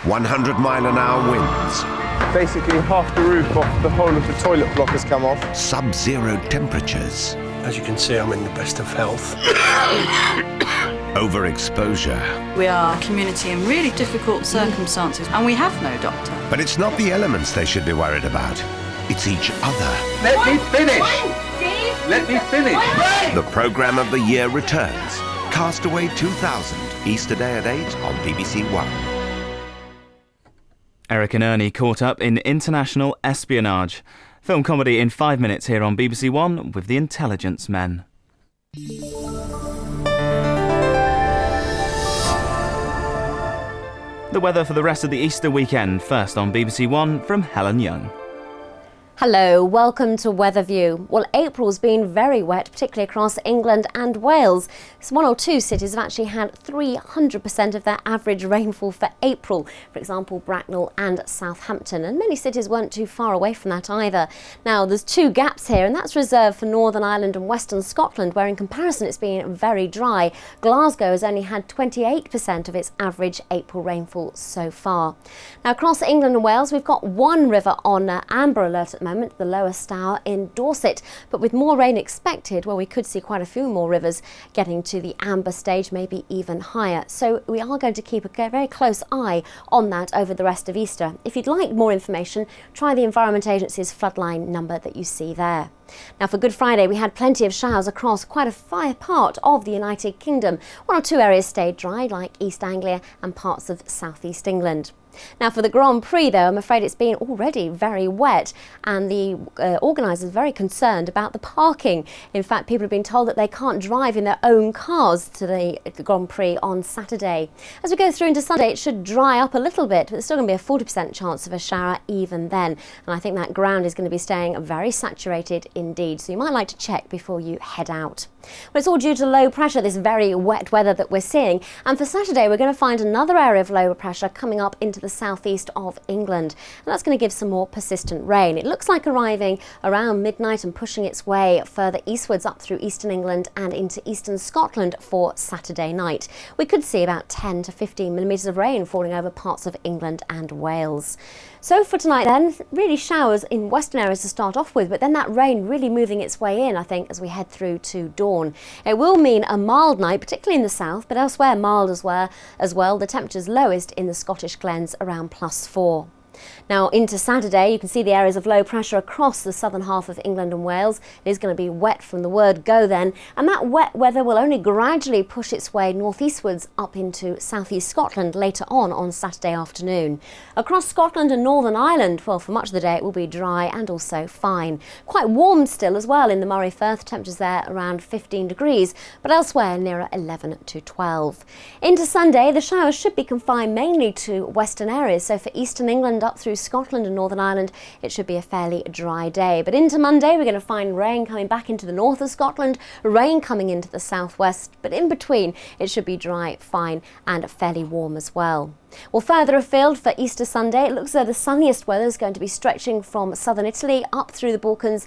100-mile-an-hour winds. Basically, half the roof off the whole of the toilet block has come off. Sub-zero temperatures. As you can see, I'm in the best of health. Overexposure. We are a community in really difficult circumstances, and we have no doctor. But it's not the elements they should be worried about. It's each other. Let me finish! Let me finish! The programme of the year returns. Castaway 2000, Easter Day at 8 on BBC1. Eric and Ernie caught up in international espionage. Film comedy in 5 minutes here on BBC One with The Intelligence Men. The weather for the rest of the Easter weekend, first on BBC One from Helen Young. Hello, welcome to Weather View. Well, April's been very wet, particularly across England and Wales. So one or two cities have actually had 300% of their average rainfall for April. For example, Bracknell and Southampton. And many cities weren't too far away from that either. Now, there's two gaps here, and that's reserved for Northern Ireland and Western Scotland, where in comparison it's been very dry. Glasgow has only had 28% of its average April rainfall so far. Now, across England and Wales, we've got one river on amber alert at the moment, the Lower Stour in Dorset, but with more rain expected, well, we could see quite a few more rivers getting to the amber stage, maybe even higher. So we are going to keep a very close eye on that over the rest of Easter. If you'd like more information, try the Environment Agency's floodline number that you see there. Now, for Good Friday, we had plenty of showers across quite a fair part of the United Kingdom. One or two areas stayed dry, like East Anglia and parts of South East England. Now, for the Grand Prix, though, I'm afraid it's been already very wet, and the organisers are very concerned about the parking. In fact, people have been told that they can't drive in their own cars to the Grand Prix on Saturday. As we go through into Sunday, it should dry up a little bit, but there's still going to be a 40% chance of a shower even then. And I think that ground is going to be staying very saturated indeed, so you might like to check before you head out. Well, it's all due to low pressure, this very wet weather that we're seeing. And for Saturday, we're going to find another area of low pressure coming up into the southeast of England. And that's going to give some more persistent rain. It looks like arriving around midnight and pushing its way further eastwards up through eastern England and into eastern Scotland for Saturday night. We could see about 10 to 15 millimetres of rain falling over parts of England and Wales. So for tonight then, really showers in western areas to start off with, but then that rain really moving its way in, I think, as we head through to dawn. It will mean a mild night, particularly in the south, but elsewhere mild as well. The temperature's lowest in the Scottish Glens around +4. Now into Saturday, you can see the areas of low pressure across the southern half of England and Wales. It is going to be wet from the word go then, and that wet weather will only gradually push its way northeastwards up into southeast Scotland later on Saturday afternoon. Across Scotland and Northern Ireland, well, for much of the day it will be dry and also fine. Quite warm still as well in the Moray Firth, temperatures there around 15 degrees, but elsewhere nearer 11 to 12. Into Sunday, the showers should be confined mainly to western areas, so for eastern England up through Scotland and Northern Ireland, it should be a fairly dry day. But into Monday, we're going to find rain coming back into the north of Scotland, rain coming into the southwest, but in between, it should be dry, fine and fairly warm as well. Well, further afield for Easter Sunday, it looks as though the sunniest weather is going to be stretching from southern Italy up through the Balkans to